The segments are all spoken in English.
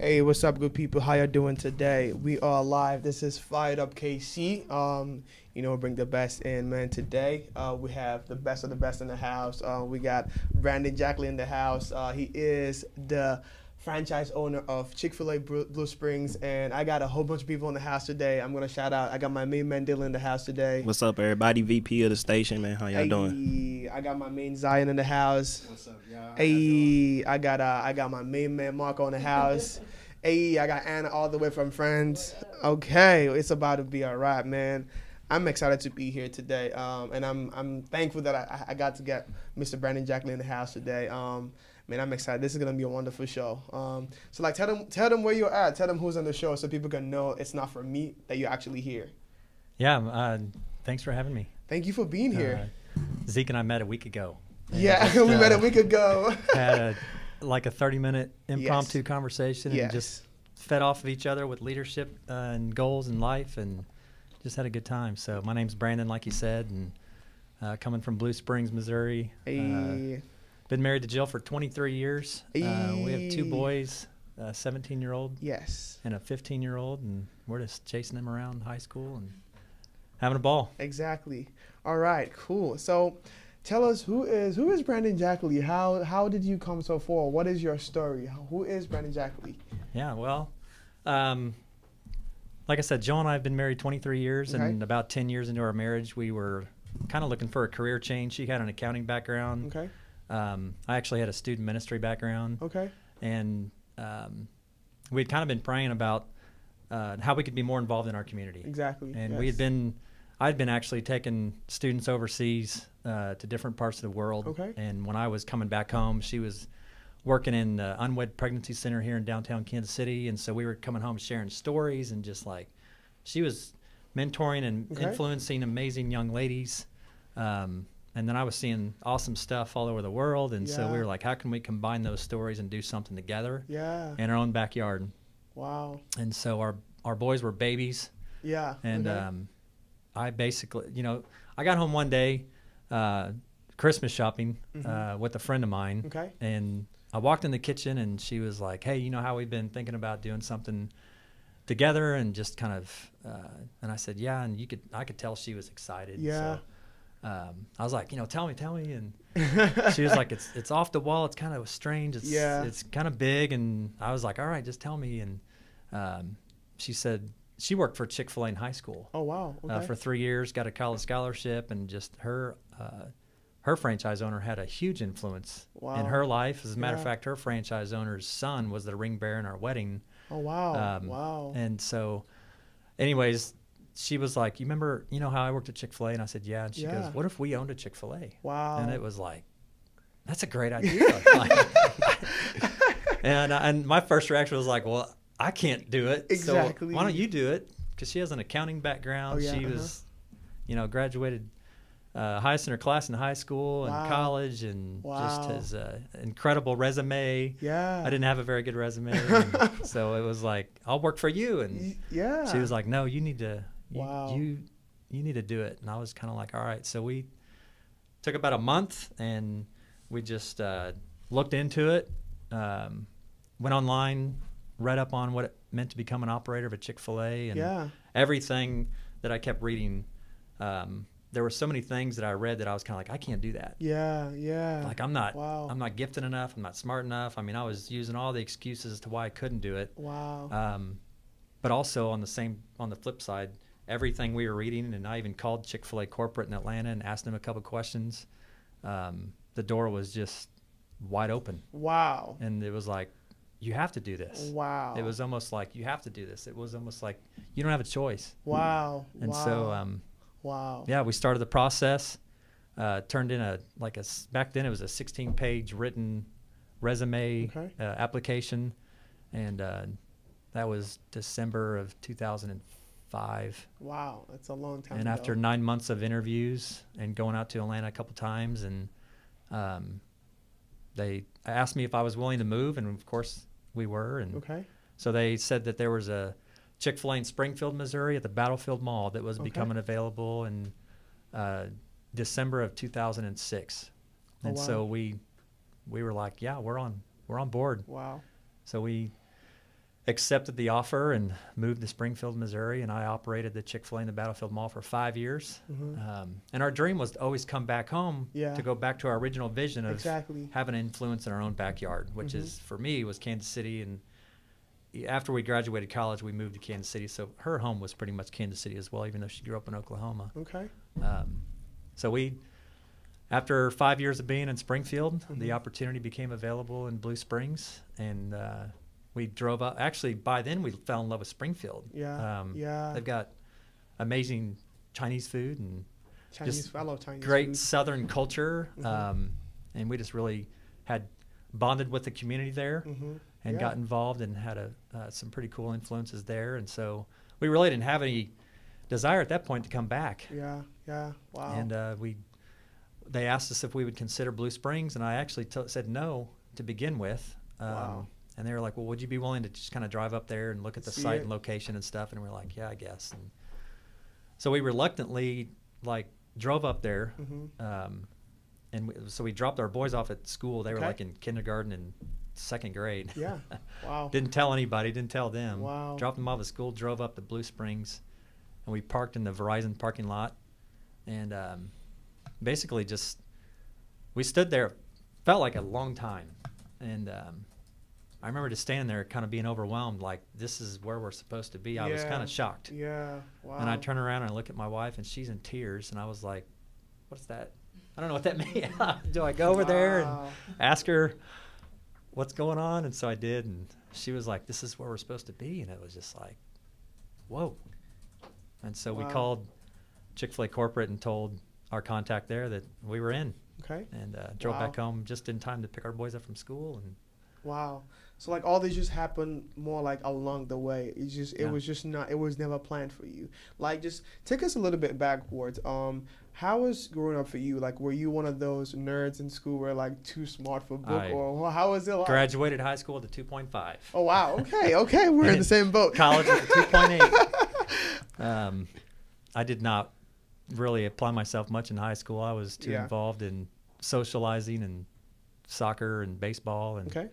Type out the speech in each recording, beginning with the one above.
Hey, what's up, good people? How you doing today? We are live. This is Fired Up KC. Bring the best in, man. Today, we have the best of the best in the house. We got Brandon Jackley in the house. He is the franchise owner of Chick Fil A Blue Springs, and I got a whole bunch of people in the house today. I'm gonna shout out. I got my main man Dylan in the house today. What's up, everybody? VP of the station, man. How y'all doing? I got my main Zion in the house. What's up, y'all? Hey, I got my main man Marco in the house. Hey, I got Anna all the way from France. Okay, it's about to be all right, man. I'm excited to be here today, and I'm thankful that I got to get Mr. Brandon Jackley in the house today. Man, I'm excited. This is gonna be a wonderful show. Tell them where you're at. Tell them who's on the show, so people can know it's not for me that you're actually here. Yeah, thanks for having me. Thank you for being here. Zeke and I met a week ago. Yeah, we met a week ago. Had a 30-minute impromptu conversation and just fed off of each other with leadership and goals in life, and just had a good time. So my name's Brandon, like you said, and coming from Blue Springs, Missouri. Hey. Been married to Jill for 23 years. We have two boys, a 17-year-old and a 15-year-old, and we're just chasing them around high school and having a ball. Exactly. All right, cool. So tell us, who is Brandon Jackley? How did you come so far? What is your story? Who is Brandon Jackley? Yeah, well, like I said, Jill and I have been married 23 years, and about 10 years into our marriage, we were kind of looking for a career change. She had an accounting background. Okay. I actually had a student ministry background. Okay. And we'd kind of been praying about how we could be more involved in our community. Exactly. And I'd been actually taking students overseas to different parts of the world. Okay. And when I was coming back home, she was working in the Unwed Pregnancy Center here in downtown Kansas City. And so we were coming home sharing stories, and just like she was mentoring and influencing amazing young ladies. And then I was seeing awesome stuff all over the world. And so we were like, how can we combine those stories and do something together in our own backyard? Wow. And so our boys were babies. Yeah. And I basically, I got home one day, Christmas shopping with a friend of mine. Okay. And I walked in the kitchen, and she was like, hey, you know how we've been thinking about doing something together, and just kind of, and I said, yeah. And I could tell she was excited. Yeah. So, I was like, tell me. And she was like, it's off the wall. It's kind of strange. It's kind of big. And I was like, all right, just tell me. And she said she worked for Chick Fil A in high school. Oh, wow. Okay. For 3 years, got a college scholarship, and just her franchise owner had a huge influence in her life. As a matter of fact, her franchise owner's son was the ring bearer in our wedding. Oh, wow. Wow. And so, anyways, she was like, you remember, how I worked at Chick Fil A? And I said, yeah. And she goes, what if we owned a Chick Fil A? Wow. And it was like, that's a great idea. And my first reaction was like, well, I can't do it. Exactly. So why don't you do it? Because she has an accounting background. She was, graduated highest in her class in high school and college, and just has an incredible resume. Yeah. I didn't have a very good resume. So it was like, I'll work for you. And she was like, no, you need to. You need to do it. And I was kind of like, all right. So we took about a month, and we just looked into it, went online, read up on what it meant to become an operator of a Chick Fil A, and everything that I kept reading. There were so many things that I read that I was kind of like, I can't do that. Yeah. Like I'm not gifted enough. I'm not smart enough. I mean, I was using all the excuses as to why I couldn't do it. Wow. But also on the flip side, everything we were reading, and I even called Chick Fil A corporate in Atlanta and asked them a couple questions. The door was just wide open. Wow. And it was like, you have to do this. Wow. It was almost like, you have to do this. It was almost like you don't have a choice. Wow. And so, wow. Yeah, we started the process. Turned in back then it was a 16-page written resume application, and that was December of 2005. Wow, that's a long time And ago. after 9 months of interviews and going out to Atlanta a couple times, and they asked me if I was willing to move, and of course we were. And so they said that there was a Chick Fil A in Springfield, Missouri, at the Battlefield Mall that was becoming available in December of 2006. And so we were like, yeah, we're on board. Wow. So we accepted the offer and moved to Springfield, Missouri, and I operated the Chick Fil A in the Battlefield Mall for 5 years. And our dream was to always come back home to go back to our original vision of having an influence in our own backyard, which is, for me, was Kansas City. And after we graduated college, we moved to Kansas City. So her home was pretty much Kansas City as well, even though she grew up in Oklahoma. So after 5 years of being in Springfield, the opportunity became available in Blue Springs, and we drove up. Actually, by then we fell in love with Springfield. They've got amazing Chinese food and great Southern culture, and we just really had bonded with the community there, and got involved and had some pretty cool influences there. And so we really didn't have any desire at that point to come back. Wow. And they asked us if we would consider Blue Springs, and I actually said no to begin with. And they were like, well, would you be willing to just kind of drive up there and look at the site and location and stuff? And we're like, yeah, I guess. And so we reluctantly drove up there. So we dropped our boys off at school. They were like in kindergarten and second grade. Didn't tell anybody, didn't tell them. Dropped them off at school, drove up to Blue Springs, and we parked in the Verizon parking lot. And basically we stood there, felt like a long time. And I remember just standing there kind of being overwhelmed, like, this is where we're supposed to be. I was kind of shocked. And I turn around and I look at my wife, and she's in tears, and I was like, what's that? I don't know what that means. Do I go over there and ask her what's going on? And so I did, and she was like, this is where we're supposed to be. And it was just like, whoa. And so we called Chick Fil A corporate and told our contact there that we were in. And drove back home just in time to pick our boys up from school. And so all this just happened more along the way. It was never planned for you. Just take us a little bit backwards. How was growing up for you? Were you one of those nerds in school where too smart for book, or how was it like? Graduated high school with a 2.5. Oh wow. Okay, we're in the same boat. College with a 2.8. I did not really apply myself much in high school. I was too involved in socializing and soccer and baseball and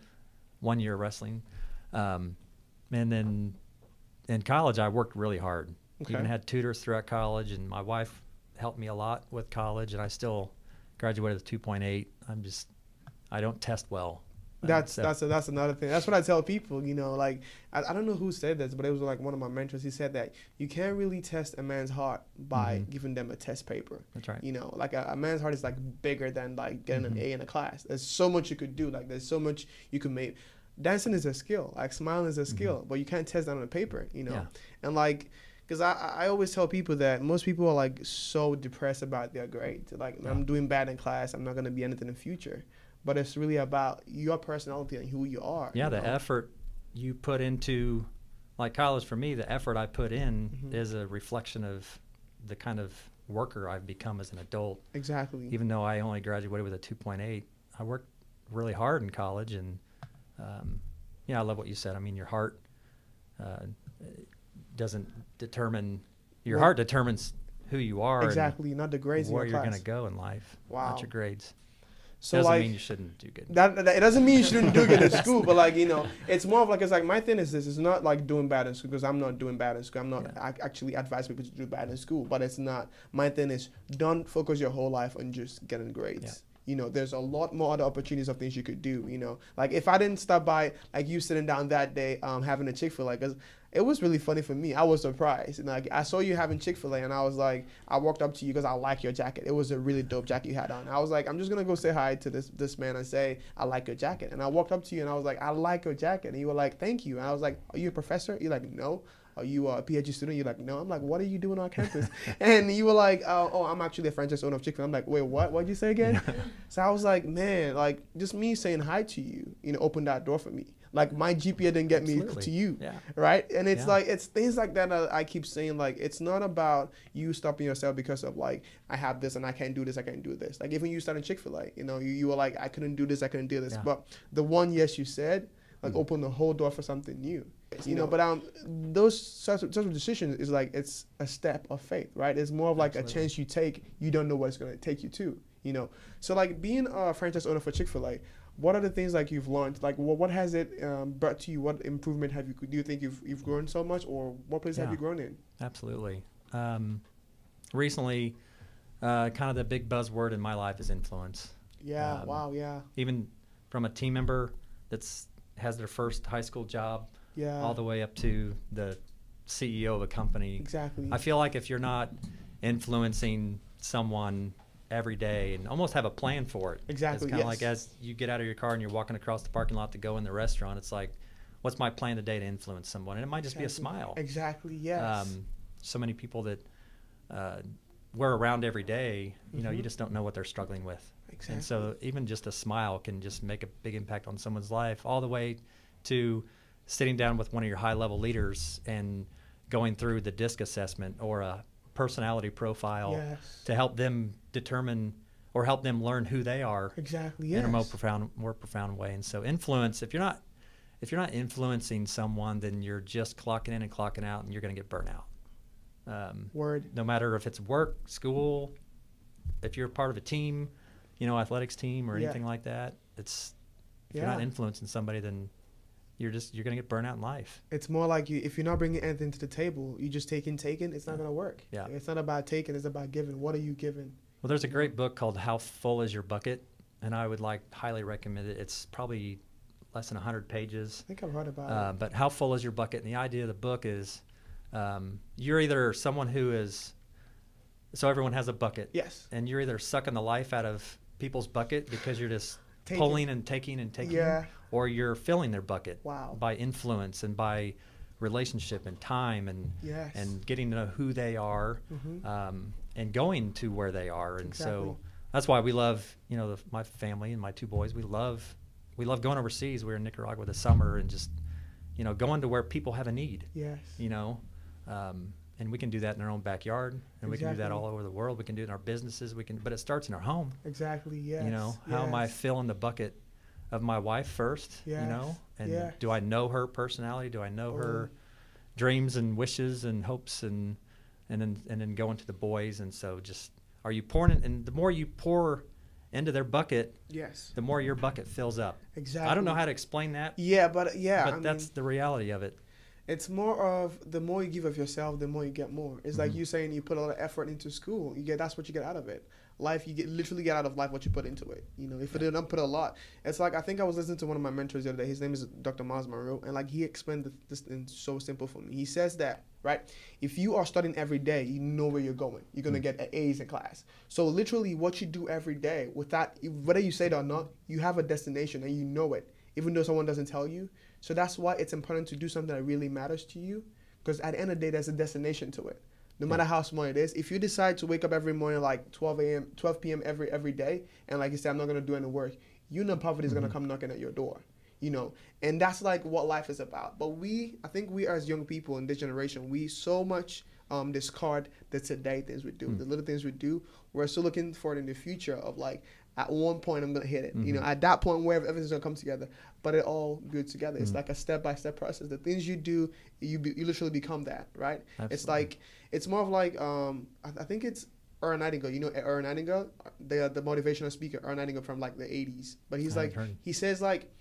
1 year wrestling. And then in college, I worked really hard. Even had tutors throughout college, and my wife helped me a lot with college, and I still graduated with 2.8. I don't test well. That's another thing. That's what I tell people, I don't know who said this, but it was one of my mentors. He said that you can't really test a man's heart by giving them a test paper. That's right. A man's heart is bigger than getting an A in a class. There's so much you could do. There's so much you could make. Dancing is a skill. Smiling is a skill, but you can't test that on a paper, And because I always tell people that most people are so depressed about their grades. I'm doing bad in class, I'm not going to be anything in the future. But it's really about your personality and who you are. The effort you put into, college for me, the effort I put in is a reflection of the kind of worker I've become as an adult. Exactly. Even though I only graduated with a 2.8, I worked really hard in college, and I love what you said. I mean, your heart doesn't determine. Your heart determines who you are. Exactly, not the grades. Where you're going to go in life. Not your grades. So doesn't mean you shouldn't do good. It doesn't mean you shouldn't do good in school, but it's more of it's my thing is this. It's not doing bad in school, because I'm not doing bad in school. I'm not actually advise people to do bad in school, but it's not. My thing is, don't focus your whole life on just getting grades. There's a lot more other opportunities of things you could do. If I didn't stop by you sitting down that day having a Chick Fil A, because it was really funny for me. I was surprised. I saw you having Chick Fil A, and I was I walked up to you because I like your jacket. It was a really dope jacket you had on. I was I'm just gonna go say hi to this man and say I like your jacket. And I walked up to you and I was I like your jacket. And you were thank you. And I was are you a professor? You're no. Are you a PhD student? You're no. I'm what are you doing on campus? And you were oh, I'm actually a franchise owner of Chick Fil A. I'm wait, what? What'd you say again? So I was man, just me saying hi to you, opened that door for me. My GPA didn't get me to you, right? And it's it's things like that I keep saying, it's not about you stopping yourself because of I have this and I can't do this, I can't do this. Even you started Chick Fil A, you were I couldn't do this, I couldn't do this. But the one yes you said, opened the whole door for something new. But those sorts of decisions is it's a step of faith, right? It's more of a chance you take. You don't know what it's going to take you to, So being a franchise owner for Chick Fil A, what are the things like you've learned? Like, what has it brought to you? What improvement do you think you've grown so much, or what place have you grown in? Absolutely. Recently, kind of the big buzzword in my life is influence. Yeah. Wow. Yeah. Even from a team member has their first high school job, all the way up to the CEO of a company. Exactly. I feel like if you're not influencing someone every day and almost have a plan for it. Exactly. It's kind of like as you get out of your car and you're walking across the parking lot to go in the restaurant, it's like, what's my plan today to influence someone? And it might just be a smile. Exactly. Yes. So many people that we're around every day, you know, you just don't know what they're struggling with. Exactly. And so even just a smile can just make a big impact on someone's life, all the way to sitting down with one of your high-level leaders and going through the DISC assessment or a personality profile to help them determine or help them learn who they are in a more profound way. And so influence, if you're not influencing someone, then you're just clocking in and clocking out, and you're going to get burnt out. No matter if it's work, school, if you're part of a team, you know, athletics team or anything like that, if you're not influencing somebody, then you're going to get burnt out in life. It's more like if you're not bringing anything to the table, you just taking, it's not going to work. Yeah. It's not about taking, it's about giving. What are you giving? Well, there's a great book called How Full Is Your Bucket? And I would highly recommend it. It's probably less than 100 pages. I think I've heard about it. But How Full Is Your Bucket? And the idea of the book is you're either someone who is, so everyone has a bucket. Yes. And you're either sucking the life out of people's bucket because you're just pulling and taking and taking, or you're filling their bucket by influence and by relationship and time and getting to know who they are and going to where they are. And so that's why we love, you know, my family and my two boys, we love going overseas. We were in Nicaragua this summer and just, you know, going to where people have a need. Yes. You know, and we can do that in our own backyard, and we can do that all over the world. We can do it in our businesses. But it starts in our home. Exactly. Yes. You know, how am I filling the bucket of my wife first? You know, and do I know her personality? Do I know her dreams and wishes and hopes, and then going to the boys? And so, just are you pouring it? And the more you pour into their bucket, the more your bucket fills up. Exactly. I don't know how to explain that. But that's the reality of it. It's more of the more you give of yourself, the more you get more. It's like you saying you put a lot of effort into school. That's what you get out of it. Life, literally get out of life what you put into it. You know, if you didn't put a lot, it's like I think I was listening to one of my mentors the other day. His name is Dr. Miles Monroe, and like he explained this in so simple for me. He says that if you are studying every day, you know where you're going. You're gonna get A's in class. So literally, what you do every day, whether you say it or not, you have a destination and you know it, even though someone doesn't tell you. So that's why it's important to do something that really matters to you, because at the end of the day, there's a destination to it. No matter how small it is, if you decide to wake up every morning like 12 p.m. every day, and like you said, I'm not going to do any work, you know poverty is going to come knocking at your door, you know. And that's like what life is about. But I think we as young people in this generation, we so much discard the today things we do, the little things we do. We're still looking for it in the future of like, at one point I'm going to hit it. You know, at that point where everything's going to come together, but it all builds together. It's like a step-by-step process. The things you do, you literally become that, right? Absolutely. It's like, it's more of like, I think it's Earl Nightingale. You know Earl Nightingale, the motivational speaker, Earl Nightingale from like the 80s. But he's he says like,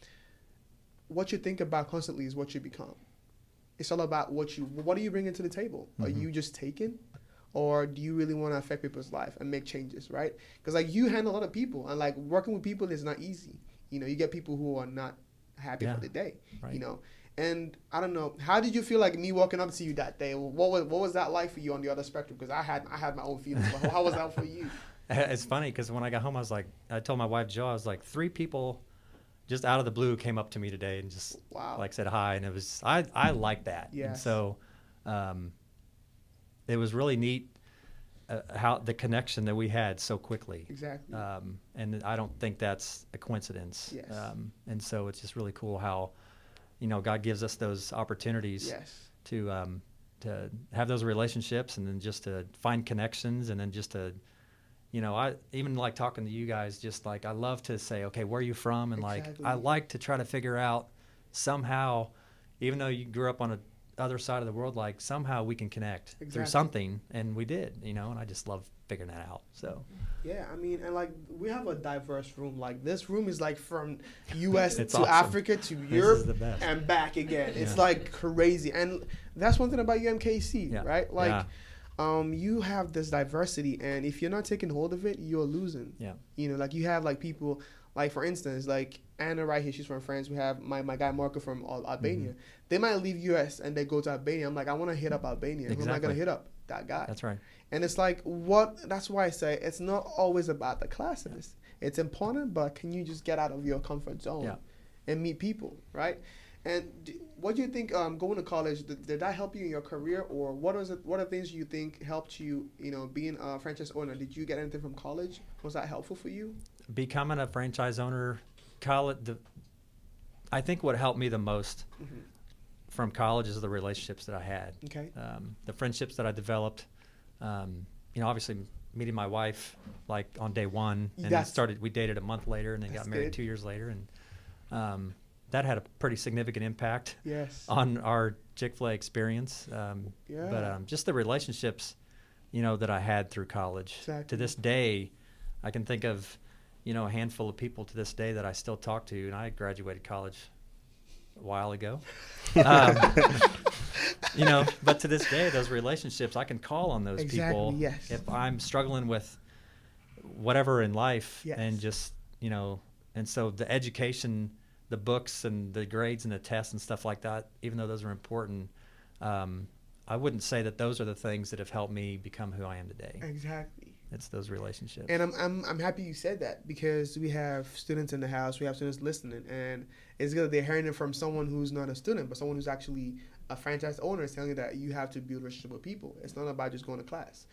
what you think about constantly is what you become. It's all about what do you bring into the table? Are you just taking? Or do you really want to affect people's life and make changes, right? Because like you handle a lot of people, and like working with people is not easy. You know, you get people who are not happy for the day, you know. And I don't know, how did you feel like me walking up to you that day? What was that like for you on the other spectrum? Because I had my own feelings. But how was that for you? It's funny because when I got home, I told my wife Jo, I was like, 3 people just out of the blue came up to me today and just like said hi, and it was I like that. Yes. And so it was really neat how the connection that we had so quickly. Exactly. And I don't think that's a coincidence. Yes. And so it's just really cool how, you know, God gives us those opportunities to have those relationships, and then just to find connections, and then just to, you know, I even like talking to you guys, just like I love to say, okay, where are you from? And like I like to try to figure out somehow, even though you grew up on a other side of the world, like somehow we can connect through something, and we did, you know. And I just love figuring that out. So yeah, I mean, and like we have a diverse room. Like this room is like from U.S. to awesome. Africa to Europe and back again. It's like crazy, and that's one thing about UMKC, right? Like, you have this diversity, and if you're not taking hold of it, you're losing. Yeah, you know, like you have like people, like for instance, like Anna right here, she's from France. We have my guy Marco from Albania. Mm-hmm. They might leave U.S. and they go to Albania. I'm like, I want to hit up Albania. Exactly. Who am I gonna hit up? That guy. That's right. And it's like, that's why I say it's not always about the classes. It's important, but can you just get out of your comfort zone and meet people, right? And what do you think going to college, did that help you in your career, or what are things you think helped you, you know, being a franchise owner? Did you get anything from college? Was that helpful for you? Becoming a franchise owner, I think what helped me the most from college is the relationships that I had. Okay. The friendships that I developed. You know, obviously meeting my wife like on day one, and we dated a month later, and then got married 2 years later, and that had a pretty significant impact on our Chick Fil A experience. But just the relationships, you know, that I had through college. To this day, I can think of, you know, a handful of people to this day that I still talk to, and I graduated college a while ago. You know, but to this day, those relationships, I can call on those people if I'm struggling with whatever in life, and just, you know, and so the education, the books and the grades and the tests and stuff like that, even though those are important, I wouldn't say that those are the things that have helped me become who I am today. Exactly. It's those relationships. And I'm happy you said that, because we have students in the house, we have students listening, and it's good that they're hearing it from someone who's not a student, but someone who's actually a franchise owner is telling you that you have to build a relationship with people. It's not about just going to class.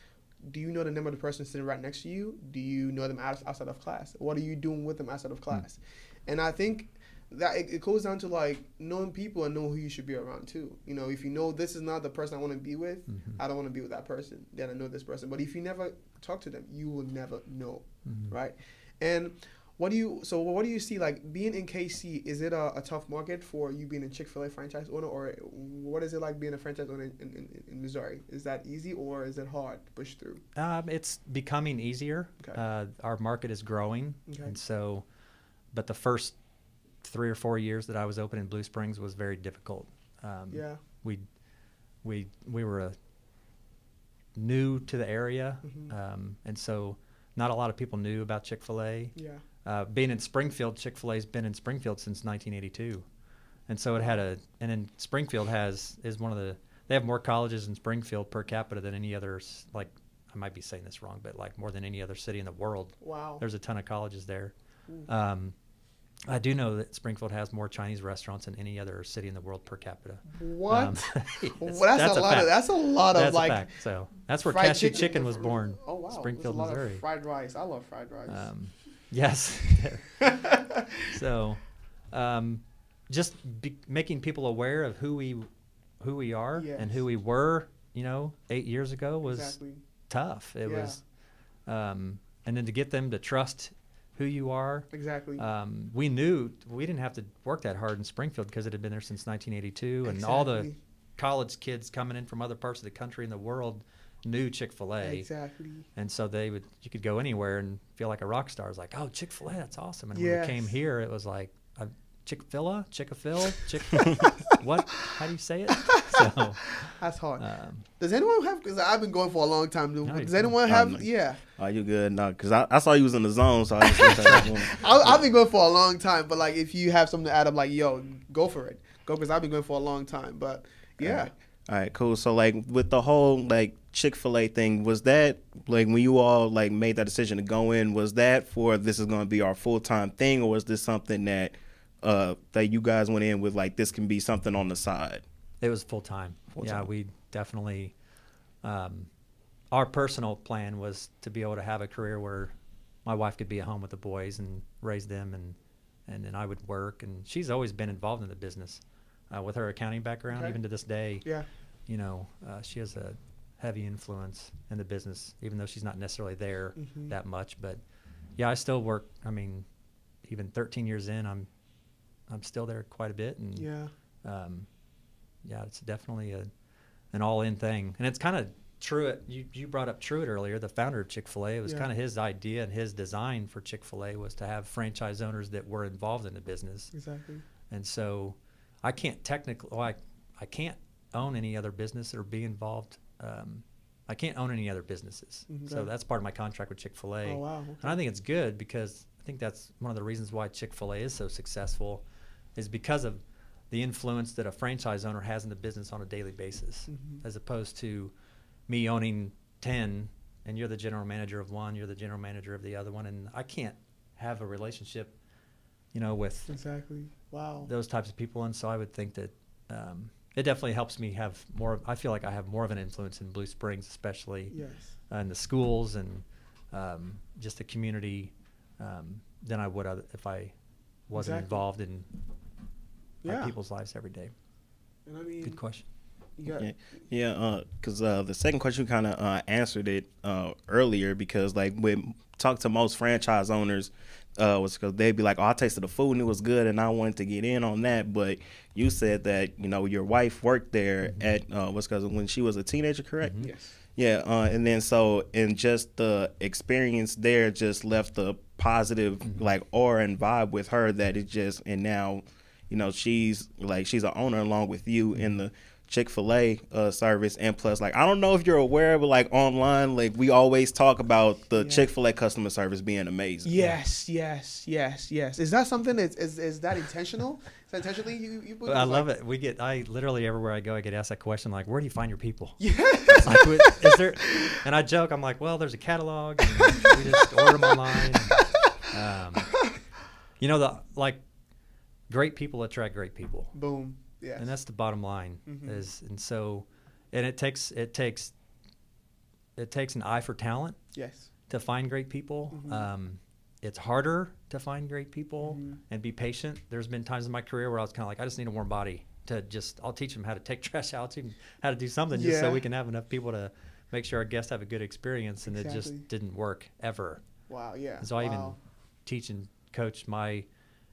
Do you know the name of the person sitting right next to you? Do you know them outside of class? What are you doing with them outside of class? And I think that it goes down to like knowing people and knowing who you should be around too. You know, if you know this is not the person I want to be with, I don't want to be with that person. Then I know this person. But if you never talk to them, you will never know, right? And what do you see, like being in KC? Is it a tough market for you being a Chick Fil A franchise owner, or what is it like being a franchise owner in Missouri? Is that easy, or is it hard to push through? It's becoming easier. Okay. Our market is growing, and so, but the first 3 or 4 years that I was open in Blue Springs was very difficult. We were new to the area, and so not a lot of people knew about Chick Fil A. Being in Springfield, Chick Fil A's been in Springfield since 1982, and so and then Springfield they have more colleges in Springfield per capita than any other, like, I might be saying this wrong, but like more than any other city in the world. Wow. There's a ton of colleges there. I do know that Springfield has more Chinese restaurants than any other city in the world per capita. What? Well, that's a lot of like. Fact. So that's where Cashew Chicken was born. Oh wow! Springfield, There's a lot Missouri. Of fried rice. I love fried rice. Yes. So, just making people aware of who we are and who we were, you know, 8 years ago was tough. It was, and then to get them to trust who you are. Exactly. We knew we didn't have to work that hard in Springfield because it had been there since 1982, and all the college kids coming in from other parts of the country and the world knew Chick Fil A. Exactly. And so you could go anywhere and feel like a rock star. It was like, oh, Chick Fil A, that's awesome. And when we came here, it was like, Chick Fil A, what? How do you say it? So that's hard. Does anyone have? Because I've been going for a long time. Does anyone have? Yeah. Are you good? No, because I saw you was in the zone, so I just. I've been going for a long time, but like if you have something to add, I'm like, yo, go for it, go, because I've been going for a long time. But yeah. All right, cool. So like with the whole like Chick Fil A thing, was that like when you all like made that decision to go in? Was that for this is going to be our full-time thing, or was this something that you guys went in with, like, this can be something on the side? It was full-time. Yeah, we definitely, our personal plan was to be able to have a career where my wife could be at home with the boys and raise them, and then I would work. And she's always been involved in the business with her accounting background, even to this day. Yeah. You know, she has a heavy influence in the business, even though she's not necessarily there that much. But, yeah, I still work. I mean, even 13 years in, I'm still there quite a bit, and yeah, it's definitely an all-in thing, and it's kind of Truett, you brought up Truett earlier, the founder of Chick Fil A. It was kind of his idea and his design for Chick Fil A was to have franchise owners that were involved in the business. Exactly. And so I can't I can't own any other business or be involved. I can't own any other businesses. So that's part of my contract with Chick Fil A. Oh, wow. Okay. And I think it's good because I think that's one of the reasons why Chick Fil A is so successful is because of the influence that a franchise owner has in the business on a daily basis, as opposed to me owning 10 and you're the general manager of one, you're the general manager of the other one, and I can't have a relationship, with those types of people. And so I would think that it definitely helps me have more. I feel like I have more of an influence in Blue Springs, especially in the schools and just the community than I would if I wasn't involved in people's lives every day. And I mean, good question. Because the second question kind of answered it earlier, because like when talk to most franchise owners was because they'd be like, oh, I tasted the food and it was good and I wanted to get in on that. But you said that your wife worked there at because when she was a teenager, correct? Yes. Yeah, and then and just the experience there just left a positive like aura and vibe with her that it just, and now she's an owner along with you in the Chick Fil A service. And plus, like, I don't know if you're aware, but like online, like we always talk about the Chick Fil A customer service being amazing. Yes. Is that something? Is that intentional? Is that intentionally you put? I love it. I literally everywhere I go, I get asked that question, like, where do you find your people? Yeah. Like, is there? And I joke, I'm like, well, there's a catalog, and we just order them online. Great people attract great people. Boom. Yes. And that's the bottom line. It takes an eye for talent. Yes. To find great people. It's harder to find great people and be patient. There's been times in my career where I was kind of like, I just need a warm body I'll teach them how to take trash out, teach them how to do something just so we can have enough people to make sure our guests have a good experience. And it just didn't work ever. Wow. Yeah. And so I even teach and coach my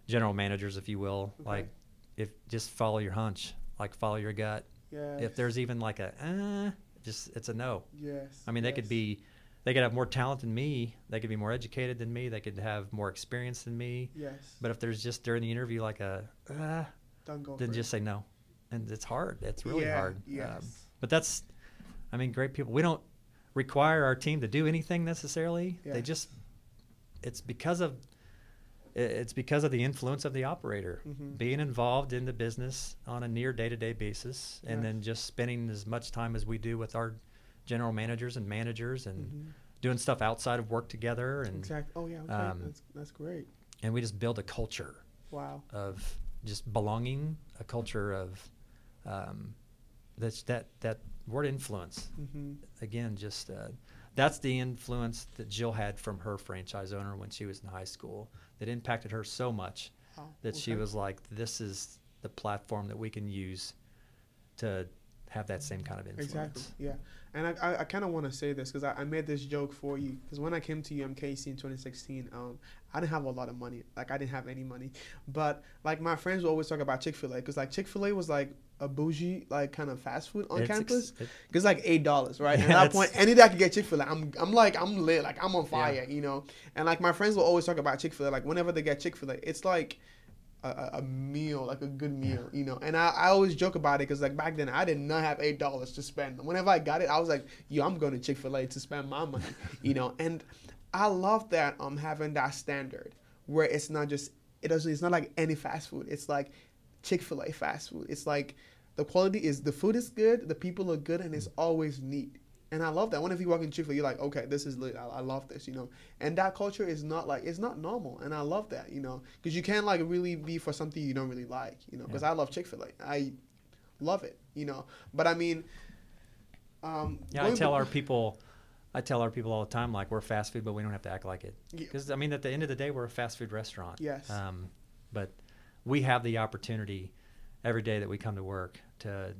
general managers, if you will, like, if just follow your hunch, like follow your gut. Yes. If there's even like it's a no. Yes. I mean, they could have more talent than me. They could be more educated than me. They could have more experience than me. Yes. But if there's just during the interview like don't go. Then just say no. And it's hard. It's really hard. Yes. But great people. We don't require our team to do anything necessarily. Yeah. It's because of the influence of the operator being involved in the business on a near day-to-day basis, and then just spending as much time as we do with our general managers and managers and doing stuff outside of work together. And exactly. Oh yeah. Okay. That's great. And we just build a culture. Wow. Of just belonging, a culture of that word influence. Again, just that's the influence that Jill had from her franchise owner when she was in high school. That impacted her so much that she was like, this is the platform that we can use to have that same kind of influence. Exactly, yeah. And I kind of want to say this because I made this joke for you, because when I came to UMKC in 2016, I didn't have a lot of money. Like, I didn't have any money. But, like, my friends would always talk about Chick Fil A, because, like, Chick Fil A was, like, a bougie, like, kind of fast food on campus. Because, like, $8, right? And at that point, any day I could get Chick Fil A, I'm lit. Like, I'm on fire, And, like, my friends will always talk about Chick Fil A. Like, whenever they get Chick Fil A, it's, like, a meal, like a good meal, And I always joke about it because, like, back then I did not have $8 to spend. Whenever I got it, I was like, yo, I'm going to Chick Fil A to spend my money, And I love that having that standard where it's not like any fast food. It's like Chick Fil A fast food. It's like the food is good, the people are good, and it's always neat. And I love that. Whenever you walk in Chick Fil A, you're like, okay, this is lit. I love this, And that culture is not it's not normal. And I love that, because you can't, like, really be for something you don't really like, because I love Chick Fil A. I love it, But I mean, I tell our people all the time, like, we're fast food, but we don't have to act like it. Because, I mean, at the end of the day, we're a fast food restaurant. Yes. But we have the opportunity every day that we come to work to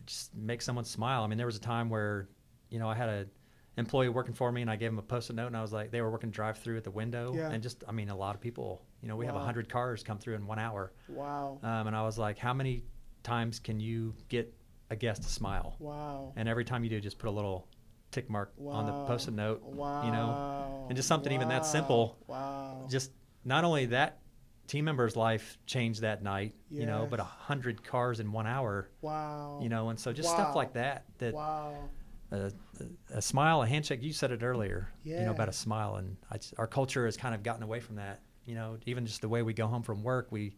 just make someone smile. I mean, there was a time where, I had an employee working for me, and I gave them a Post-it note, and I was like, they were working drive-through at the window, and just, I mean, a lot of people, we have 100 cars come through in 1 hour. Wow. And I was like, how many times can you get a guest a smile. Wow. And every time you do, just put a little tick mark on the Post-it note. Wow. You know, and just something even that simple. Wow. Just not only that team member's life changed that night, you know, but 100 cars in 1 hour. Wow. You know, and so just stuff like that. Wow. A smile, a handshake. You said it earlier. You know, about a smile, and our culture has kind of gotten away from that. You know, even just the way we go home from work, we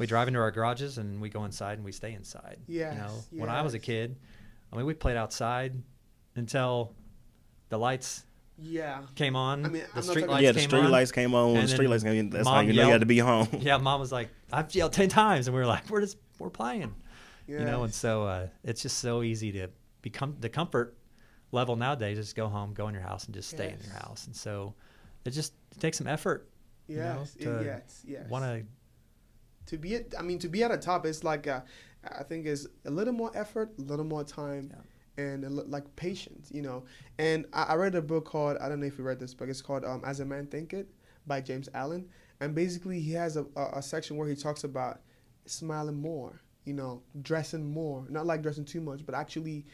drive into our garages and we go inside and we stay inside. Yes. You know, when I was a kid, I mean, we played outside until the lights came on. I mean, the street lights came on. The street lights came on. When the street lights came on, that's how you know you had to be home. Yeah, Mom was like, I've yelled 10 times, and we were like, we're playing. Yes. You know, and so it's just so easy to become the comfort level nowadays. Just go home, go in your house, and just stay in your house. And so it takes some effort. Yes, you know, to be at the top, it's like I think is a little more effort, a little more time, and like patience, you know. And I read a book called, I don't know if you read this book, it's called As a Man Thinketh by James Allen, and basically he has a section where he talks about smiling more, you know, dressing more, not like dressing too much, but actually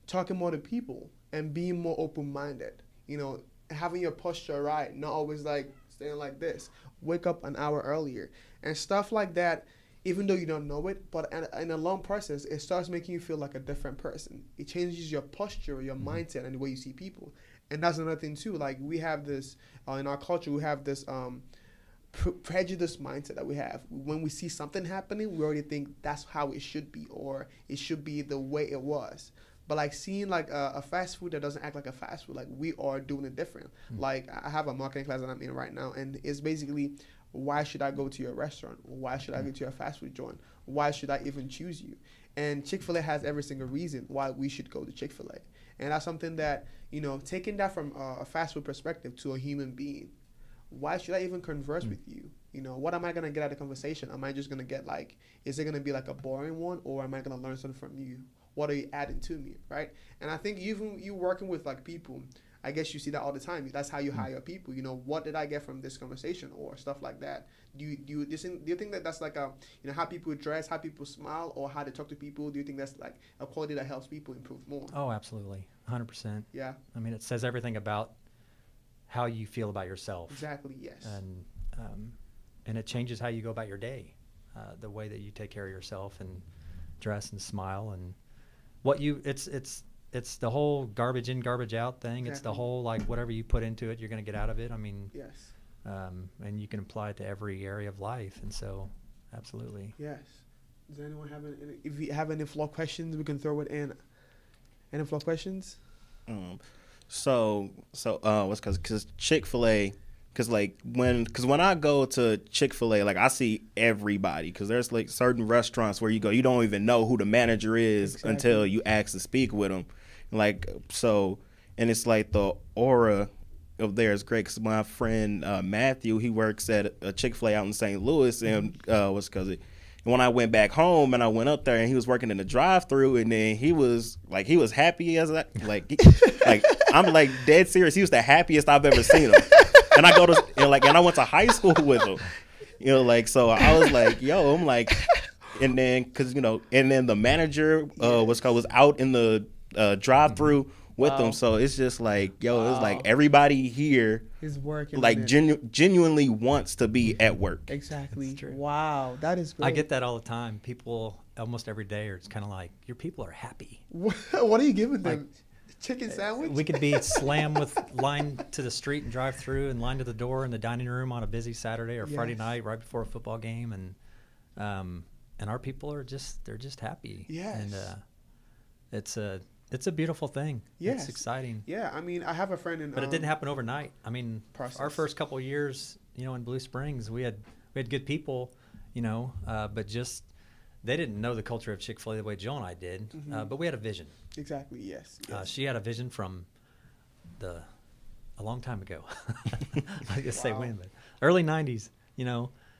talking more to people and being more open-minded, you know, having your posture right, not always like staying like this. Wake up an hour earlier and stuff like that. Even though you don't know it, but in a long process, it starts making you feel like a different person. It changes your posture, your mindset, and the way you see people. And that's another thing too. Like we have this in our culture, we have this prejudice mindset that we have. When we see something happening, we already think that's how it should be, or it should be the way it was. But like seeing like a fast food that doesn't act like a fast food, like we are doing it different. Like I have a marketing class that I'm in right now, and it's basically, why should I go to your restaurant? Why should I go to your fast food joint? Why should I even choose you? And Chick Fil A has every single reason why we should go to Chick Fil A. And that's something that, you know, taking that from a fast food perspective to a human being, why should I even converse with you? You know, what am I going to get out of the conversation? Am I just going to get like, is it going to be like a boring one, or am I going to learn something from you? What are you adding to me, right? And I think even you working with like people, I guess you see that all the time. That's how you hire people. You know, what did I get from this conversation, or stuff like that? Do you think that that's like how people dress, how people smile, or how they talk to people? Do you think that's like a quality that helps people improve more? Oh, absolutely, 100%. Yeah. I mean, it says everything about how you feel about yourself. Exactly. Yes. And it changes how you go about your day, the way that you take care of yourself and dress and smile and it's the whole garbage in, garbage out thing. Exactly. It's the whole, like, whatever you put into it, you're going to get out of it. I mean, yes. And you can apply it to every area of life. And so, absolutely. Yes. Does anyone have if you have any floor questions, we can throw it in. Any floor questions? Because Chick Fil A, because when I go to Chick Fil A, like I see everybody, because there's like certain restaurants where you go, you don't even know who the manager is until you ask to speak with them, like so, and it's like the aura of there is great. Because my friend Matthew, he works at a Chick Fil A out in St. Louis, and when I went back home and I went up there and he was working in the drive-thru, and then he was happy as I'm like dead serious. He was the happiest I've ever seen him. And I go to and I went to high school with him, you know, like, so I was like, yo, I'm like, and then and then the manager was out in the drive-thru with them, so it's just like, yo, it's like everybody here is working, like genuinely wants to be at work. Exactly. Wow, that is great. I get that all the time. People almost every day are kind of like, your people are happy. What are you giving them? Chicken sandwich? We could be slammed with line to the street and drive through, and line to the door in the dining room on a busy Saturday or Friday night right before a football game, and our people are they're just happy. Yes. And it's a beautiful thing. Yes. It's exciting. Yeah, I mean, I have a friend but it didn't happen overnight. I mean, our first couple of years, in Blue Springs, we had good people, but just they didn't know the culture of Chick Fil A the way Jill and I did. But we had a vision. Exactly. Yes. She had a vision from a long time ago. I guess say when, but early '90s.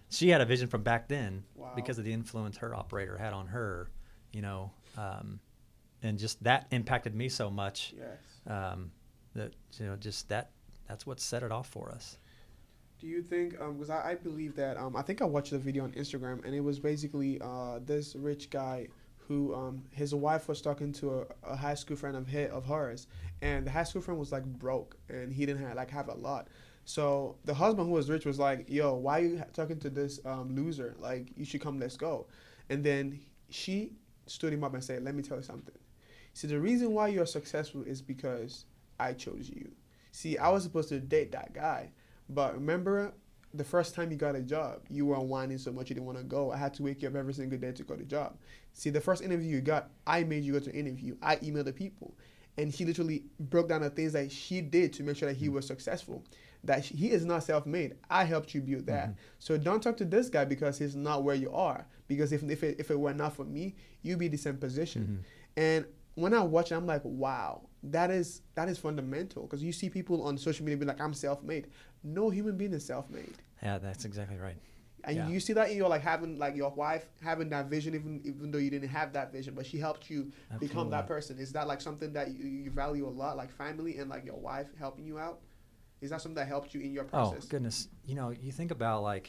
She had a vision from back then because of the influence her operator had on her. And just that impacted me so much. Yes. That that's what set it off for us. Do you think, because I believe that, I think I watched the video on Instagram, and it was basically this rich guy who his wife was talking to a high school friend of hers, and the high school friend was like broke, and he didn't have a lot. So the husband, who was rich, was like, "Yo, why are you talking to this loser? Like, you should come, let's go." And then she stood him up and said, "Let me tell you something. See, the reason why you're successful is because I chose you. See, I was supposed to date that guy, but remember the first time you got a job, you were whining so much you didn't want to go. I had to wake you up every single day to go to job. See, the first interview you got, I made you go to interview. I emailed the people." And he literally broke down the things that she did to make sure that he was successful. That he is not self-made. I helped you build that. So don't talk to this guy because he's not where you are. Because if it were not for me, you'd be in the same position. And when I watch it, I'm like, wow, that is fundamental. Because you see people on social media be like, "I'm self-made." No human being is self-made. Yeah, that's exactly right. And you see that in your having your wife having that vision, even though you didn't have that vision, but she helped you become that person. Is that like something that you value a lot, like family and like your wife helping you out? Is that something that helped you in your process? Oh goodness, you think about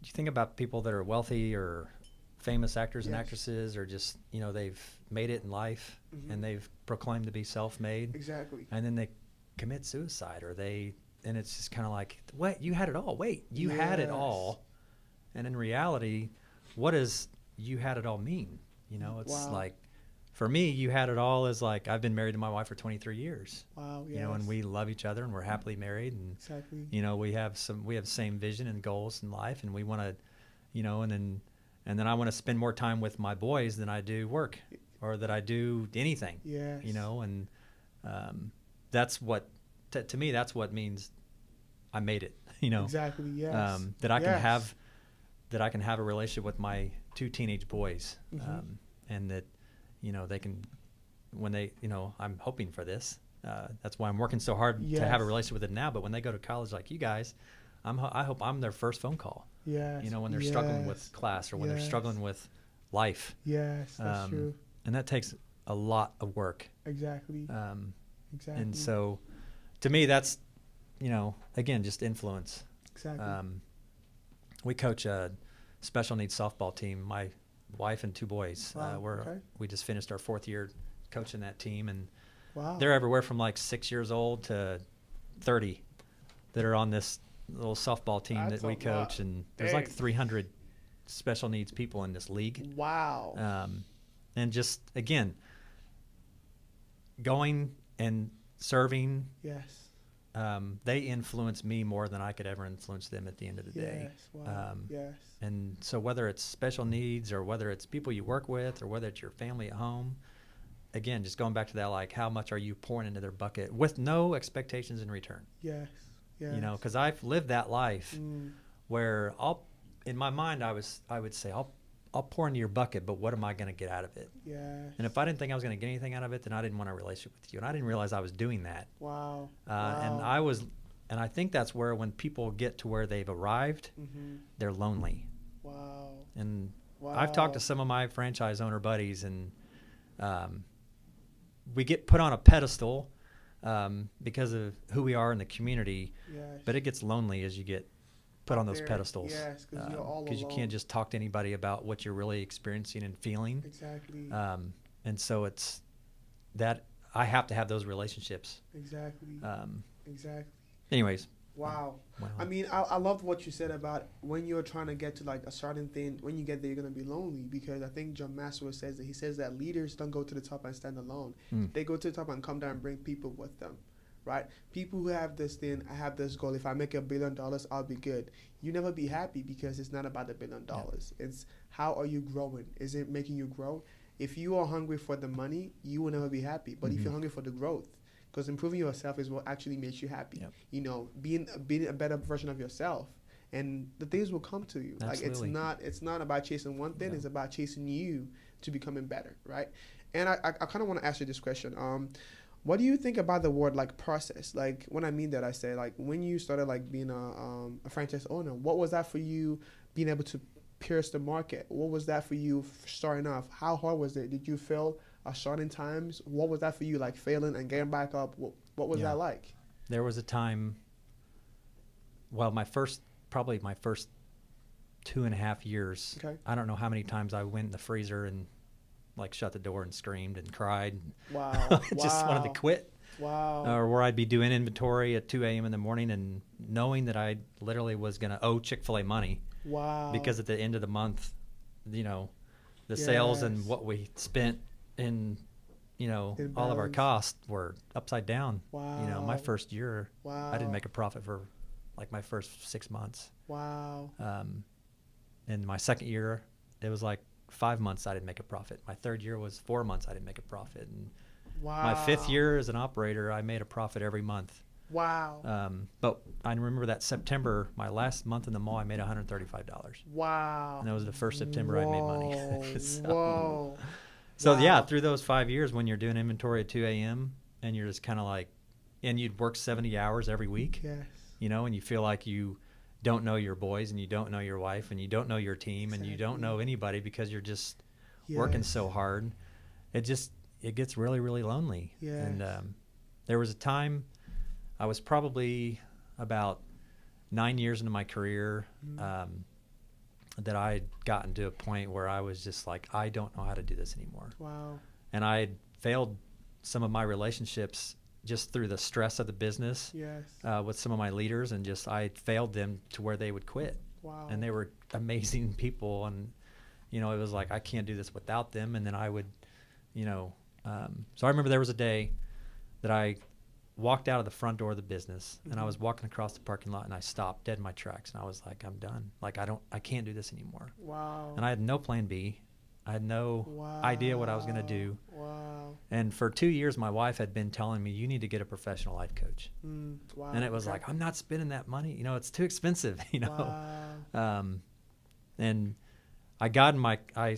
you think about people that are wealthy or famous actors and actresses, or just they've made it in life and they've proclaimed to be self-made. Exactly. And then they commit suicide, and it's just kind of like, wait, you had it all. Wait, you had it all. And in reality, what does "you had it all" mean? It's like, for me, "you had it all" is like, I've been married to my wife for 23 years. Wow. Yes. And we love each other and we're happily married, and exactly. we have the same vision and goals in life, and we want to, and then I want to spend more time with my boys than I do work or that I do anything. Yes. And that's what to me, that's what means I made it. Exactly. Yes. That I can have a relationship with my 2 teenage boys, and that they can, when they I'm hoping for this. That's why I'm working so hard to have a relationship with them now. But when they go to college, like you guys, I hope I'm their first phone call. Yes. When they're struggling with class, or when they're struggling with life. Yes, that's true. And that takes a lot of work. Exactly. Exactly. And so, to me, that's again, just influence. Exactly. We coach a special needs softball team. My wife and 2 boys. Wow. We just finished our 4th year coaching that team, and wow. They're everywhere from like 6 years old to 30 that are on this little softball team that we coach, and there's like 300 special needs people in this league. Wow. And just again, going and serving. Yes. They influence me more than I could ever influence them at the end of the day. Wow. Yes. And so whether it's special needs, or whether it's people you work with, or whether it's your family at home, again, just going back to that, like, how much are you pouring into their bucket with no expectations in return? Yes. Yes. Because I've lived that life where in my mind, I would say, I'll pour into your bucket, but what am I going to get out of it? Yes. And if I didn't think I was going to get anything out of it, then I didn't want a relationship with you. And I didn't realize I was doing that. Wow. And I think that's where, when people get to where they've arrived, they're lonely. Wow. And I've talked to some of my franchise owner buddies, and we get put on a pedestal because of who we are in the community. Yes. But it gets lonely as you get put on those pedestals. Yes, because you're all alone. Because you can't just talk to anybody about what you're really experiencing and feeling. Exactly. And so it's that I have to have those relationships. Exactly. Exactly. Anyways. Wow. I mean, I loved what you said about when you're trying to get to like a certain thing, when you get there, you're going to be lonely, because I think John Maxwell says that. He says that leaders don't go to the top and stand alone. They go to the top and come down and bring people with them. Right? People who have this thing, I have this goal. If I make $1 billion, I'll be good. You never be happy, because it's not about the $1 billion. Yeah. It's how are you growing? Is it making you grow? If you are hungry for the money, you will never be happy. But if you're hungry for the growth, because improving yourself is what actually makes you happy. Yep. Being a better version of yourself, and the things will come to you. Absolutely. Like it's not about chasing one thing. No. It's about chasing you to becoming better, right? And I kind of want to ask you this question. What do you think about the word like process? Like, when I mean that, I say like, when you started like being a franchise owner, what was that for you? Being able to pierce the market, what was that for you starting off? How hard was it? Did you fail starting times? What was that for you, like failing and getting back up? What was that like? There was a time, well, my first 2.5 years. Okay. I don't know how many times I went in the freezer and like shut the door and screamed and cried. Wow. I just wanted to quit. Wow. Or where I'd be doing inventory at 2 a.m. in the morning and knowing that I literally was going to owe Chick Fil A money. Wow. Because at the end of the month, you know, the sales and what we spent in, you know, all of our costs were upside down. Wow. You know, my first year, wow. I didn't make a profit for like my first 6 months. Wow. And my second year, it was like 5 months I didn't make a profit. My third year was 4 months I didn't make a profit. And wow. my fifth year as an operator, I made a profit every month. Wow. But I remember that September, my last month in the mall, I made $135. Wow. And that was the first September I made money. Whoa. So wow. yeah, through those 5 years when you're doing inventory at 2 a.m. and you're just kind of like, and you'd work 70 hours every week, yes. you know, and you feel like you don't know your boys and you don't know your wife and you don't know your team exactly. and you don't know anybody because you're just working so hard. It gets really, really lonely. Yes. And there was a time, I was probably about 9 years into my career, that I had gotten to a point where I was just like, I don't know how to do this anymore. Wow. And I had failed some of my relationships just through the stress of the business. Yes. With some of my leaders, and just I failed them to where they would quit. Wow. And they were amazing people, and you know, it was like I can't do this without them. And then I would, you know, so I remember there was a day that I walked out of the front door of the business, and I was walking across the parking lot, and I stopped dead in my tracks, and I was like, I'm done. Like I can't do this anymore. Wow. And I had no plan B. I had no idea what I was going to do. Wow. And for 2 years, my wife had been telling me, you need to get a professional life coach. Wow. And it was like, I'm not spending that money. You know, it's too expensive, you know. Wow. And I got in I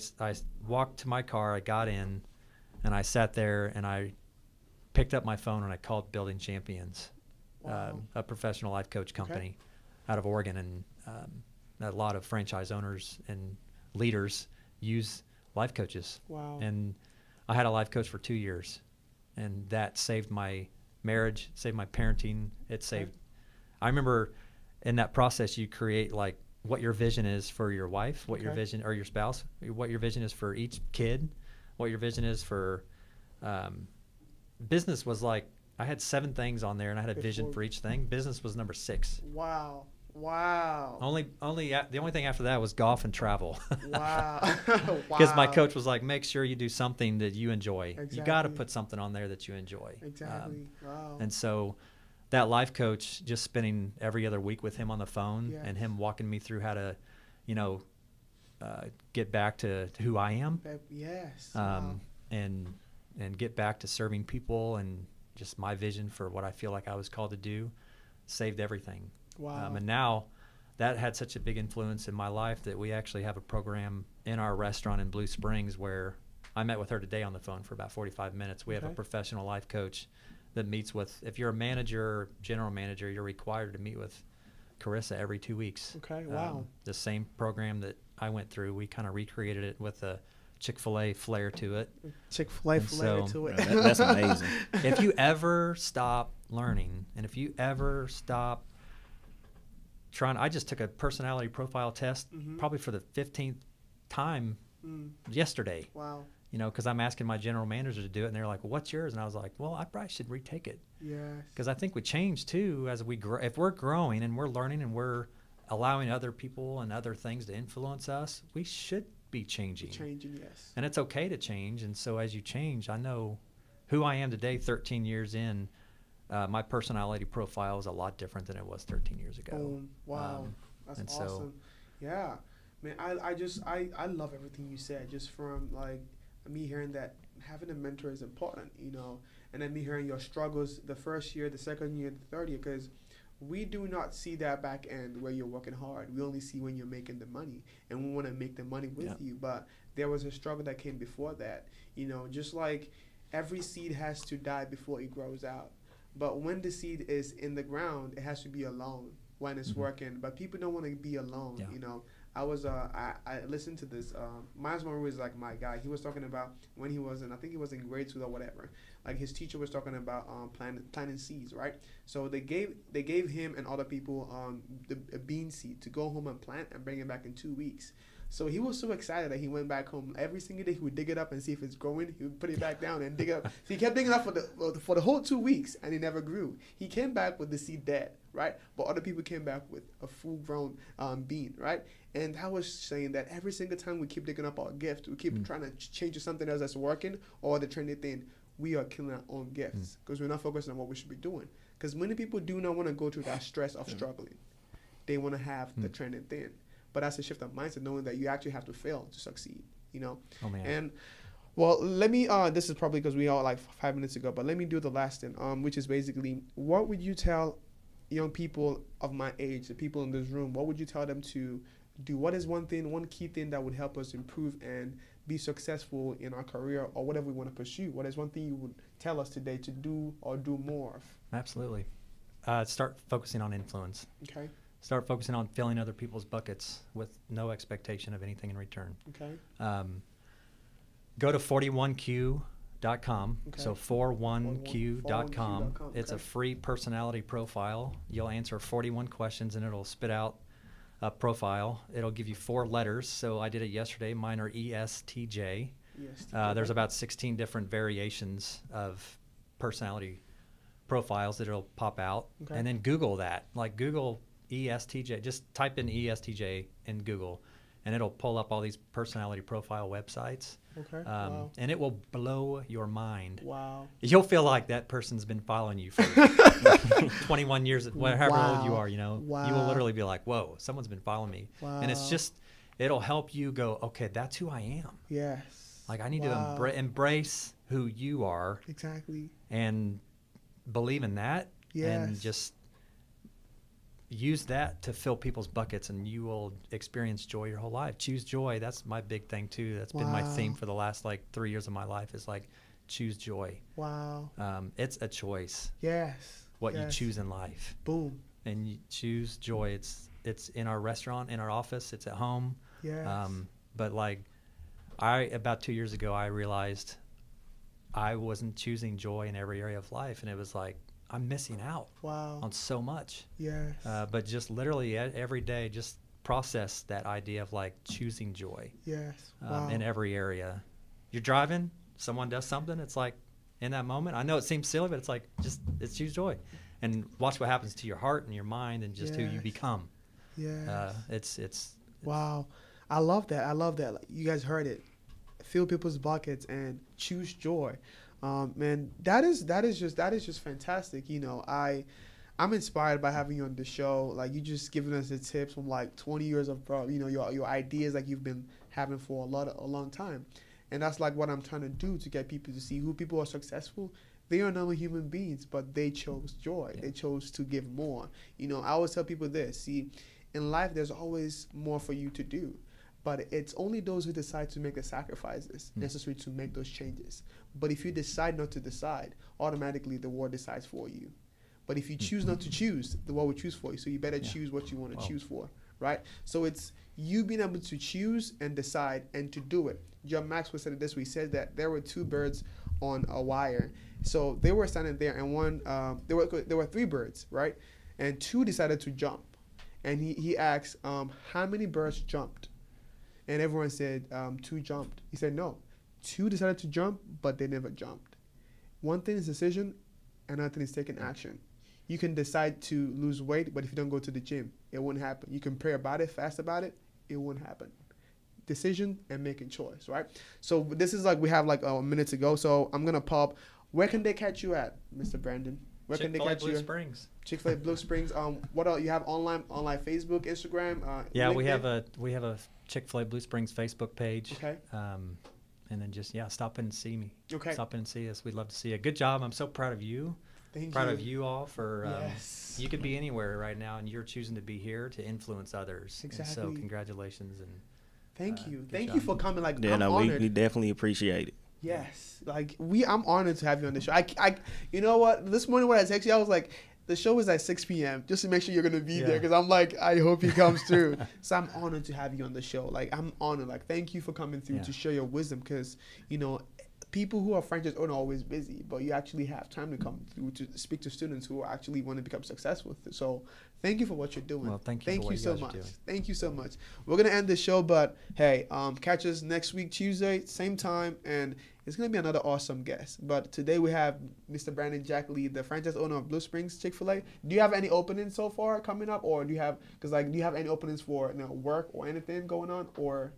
walked to my car, I got in, and I sat there, and I picked up my phone, and I called Building Champions, a professional life coach company out of Oregon. And a lot of franchise owners and leaders use life coaches. Wow. And I had a life coach for 2 years, and that saved my marriage, saved my parenting. It saved, I remember in that process, you create like what your vision is for your wife, what your vision, or your spouse, what your vision is for each kid, what your vision is for, business was like, I had 7 things on there, and I had a vision for each thing. Business was number 6. Wow. Wow. The only thing after that was golf and travel. Wow. Because my coach was like, make sure you do something that you enjoy. Exactly. You got to put something on there that you enjoy. Exactly. Wow. And so that life coach, just spending every other week with him on the phone, and him walking me through how to, you know, get back to who I am. Yes. And get back to serving people, and just my vision for what I feel like I was called to do, saved everything. Wow. And now that had such a big influence in my life that we actually have a program in our restaurant in Blue Springs where I met with her today on the phone for about 45 minutes. We have a professional life coach that meets with, if you're a manager or general manager, you're required to meet with Carissa every 2 weeks. Okay, wow. The same program that I went through, we kind of recreated it with a Chick Fil A flair to it. Chick Fil A flair to it. That's amazing. If you ever stop learning, and if you ever stop trying, I just took a personality profile test probably for the 15th time yesterday. Wow. You know, because I'm asking my general manager to do it, and they're like, well, what's yours? And I was like, well, I probably should retake it. Yes. Because I think we change too as we grow. If we're growing and we're learning and we're allowing other people and other things to influence us, we should be changing. Changing, yes. And it's okay to change. And so as you change, I know who I am today, 13 years in. My personality profile is a lot different than it was 13 years ago. Boom. Wow. That's awesome. So, yeah. Man, I love everything you said, just from like me hearing that having a mentor is important, you know, and then me hearing your struggles the first year, the second year, the third year, because we do not see that back end where you're working hard. We only see when you're making the money, and we want to make the money with you. But there was a struggle that came before that, you know, just like every seed has to die before it grows out. But when the seed is in the ground, it has to be alone. when it's working, but people don't want to be alone. Yeah. You know, I listened to this. Miles Monroe is like my guy. He was talking about when he was in, I think he was in grade school or whatever. Like his teacher was talking about planting seeds, right? So they gave him and other people a bean seed to go home and plant and bring it back in 2 weeks. So he was so excited that he went back home. Every single day he would dig it up and see if it's growing. He would put it back down and dig it up. So he kept digging up for the whole 2 weeks, and it never grew. He came back with the seed dead, right? But other people came back with a full-grown bean, right? And I was saying that every single time we keep digging up our gift, we keep trying to change to something else that's working or the trendy thing, we are killing our own gifts because we're not focusing on what we should be doing. Because many people do not want to go through that stress of struggling. They want to have the trending thing. But that's a shift of mindset, knowing that you actually have to fail to succeed, you know? Oh, man. And, well, let me, this is probably because we all like 5 minutes ago, but let me do the last thing, which is basically, what would you tell young people of my age, the people in this room, what would you tell them to do? What is one key thing that would help us improve and be successful in our career or whatever we want to pursue? What is one thing you would tell us today to do or do more of? Absolutely. Start focusing on influence. Okay. Start focusing on filling other people's buckets with no expectation of anything in return. Okay. Go to 41q.com. Okay. So 41q.com. Okay. It's a free personality profile. You'll answer 41 questions and it'll spit out a profile. It'll give you 4 letters. So I did it yesterday. Mine are ESTJ. There's about 16 different variations of personality profiles that it'll pop out. Okay. And then Google that. Like Google ESTJ, just type in ESTJ in Google, and it'll pull up all these personality profile websites. Okay. Wow. And it will blow your mind. Wow. You'll feel like that person's been following you for 21 years, however old you are, you know. Wow. You will literally be like, whoa, someone's been following me. Wow. And it's just, it'll help you go, okay, that's who I am. Yes. Like I need to embrace who you are. Exactly. And believe in that. Yes. And just use that to fill people's buckets, and you will experience joy your whole life. Choose joy. That's my big thing too. That's been my theme for the last 3 years of my life, is like choose joy. Wow. It's a choice. Yes. What you choose in life. Boom. And you choose joy. It's in our restaurant, in our office, it's at home. Yes. But about 2 years ago, I realized I wasn't choosing joy in every area of life, and it was like, I'm missing out on so much. Yes. But just literally every day, just process that idea of choosing joy. Yes. In every area. You're driving, someone does something, it's like in that moment, I know it seems silly, but it's like it's choose joy. And watch what happens to your heart and your mind and just who you become. Yeah. It's wow. I love that. You guys heard it. Fill people's buckets and choose joy. Man, that is just fantastic. You know, I'm inspired by having you on the show. Like, you just giving us the tips from 20 years of, your ideas you've been having for a long time. And that's what I'm trying to do, to get people to see who people are successful. They are normal human beings, but they chose joy. Yeah. They chose to give more. You know, I always tell people this. See, in life, there's always more for you to do. But it's only those who decide to make the sacrifices necessary to make those changes. But if you decide not to decide, automatically the world decides for you. But if you choose not to choose, the world will choose for you. So you better choose what you want to choose for, right? So it's you being able to choose and decide and to do it. John Maxwell said it this way. He said that there were 2 birds on a wire. So they were standing there, and there were 3 birds, right? And 2 decided to jump. And he asked, how many birds jumped? And everyone said 2 jumped. He said no. 2 decided to jump, but they never jumped. One thing is decision, another thing is taking action. You can decide to lose weight, but if you don't go to the gym, it won't happen. You can pray about it, fast about it, it won't happen. Decision and making choice, right? So this is we have a minute to go. So I'm gonna pop. Where can they catch you at, Mr. Brandon? Where can they catch you? Blue Springs. Chick Fil A Blue Springs. What else you have online Facebook, Instagram? Yeah, LinkedIn? we have a Chick Fil A Blue Springs Facebook page. Okay. And then just stop in and see me. Okay. Stop in and see us. We'd love to see you. Good job. I'm so proud of you. Proud of you all for you could be anywhere right now, and you're choosing to be here to influence others. Exactly. And so congratulations and thank you for coming. We definitely appreciate it. Yes, I'm honored to have you on the show. I you know what? This morning when I texted you, I was like, the show is at 6 p.m. just to make sure you're gonna be there, because I'm like, I hope he comes through. So I'm honored to have you on the show. Like, I'm honored. Like, thank you for coming through to share your wisdom, because you know, people who are franchise owners are always busy, but you actually have time to come through to speak to students who actually want to become successful. So thank you for what you're doing. Well, thank you so much. Thank you so much. We're gonna end the show, but hey, catch us next week Tuesday, same time, and it's gonna be another awesome guest. But today we have Mr. Brandon Jackley, the franchise owner of Blue Springs Chick Fil A. Do you have any openings so far coming up, or do you have any openings for work or anything going on, or?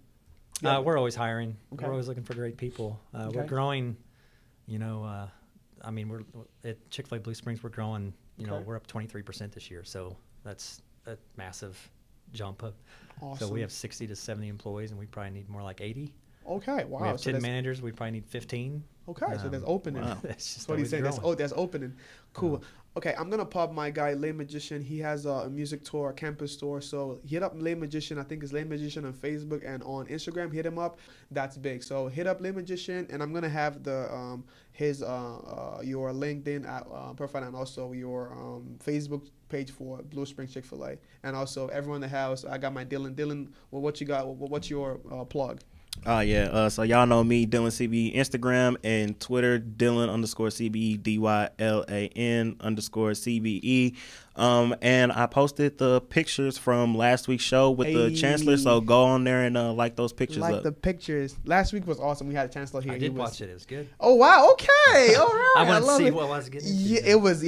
We're always hiring. Okay. We're always looking for great people. We're growing. You know, I mean, we're at Chick Fil A Blue Springs. We're growing. You know, we're up 23% this year, so that's a massive jump up. Awesome. So we have 60 to 70 employees, and we probably need more like 80. Okay, wow. We have 10 managers. We probably need 15. Okay, so there's opening. Wow. That's just what he's saying. There's opening. Cool. Okay, I'm gonna pop my guy Lay Magician. He has a music tour, a campus tour. So hit up Lay Magician. I think it's Lay Magician on Facebook and on Instagram. Hit him up. That's big. So hit up Lay Magician, and I'm gonna have the your LinkedIn profile and also your Facebook page for Blue Springs Chick Fil A, and also everyone in the house. I got my Dylan. Dylan, well, what you got? What's your plug? So y'all know me, Dylan CBE, Instagram and Twitter, Dylan_CBE, DYLAN_CBE. And I posted the pictures from last week's show with the Chancellor, so go on there and like those pictures up. The pictures. Last week was awesome. We had a Chancellor here. I did watch it. It was good. Oh wow, okay. All right. I want to see what I was getting into. Yeah,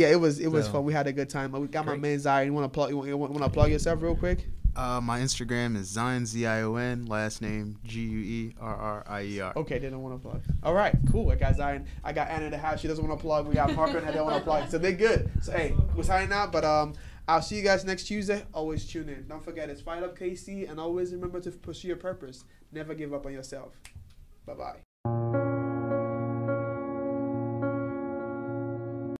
it was fun. We had a good time. We got my man Zion. You want to plug yourself real quick? My Instagram is Zion, Zion, last name Guerrier. Okay, they don't want to plug. All right, cool. I got Zion. I got Anna in the house. She doesn't want to plug. We got Parker and they don't want to plug. So they're good. So hey, we're signing out. But I'll see you guys next Tuesday. Always tune in. Don't forget, it's FiredUp KC, and always remember to pursue your purpose. Never give up on yourself. Bye bye.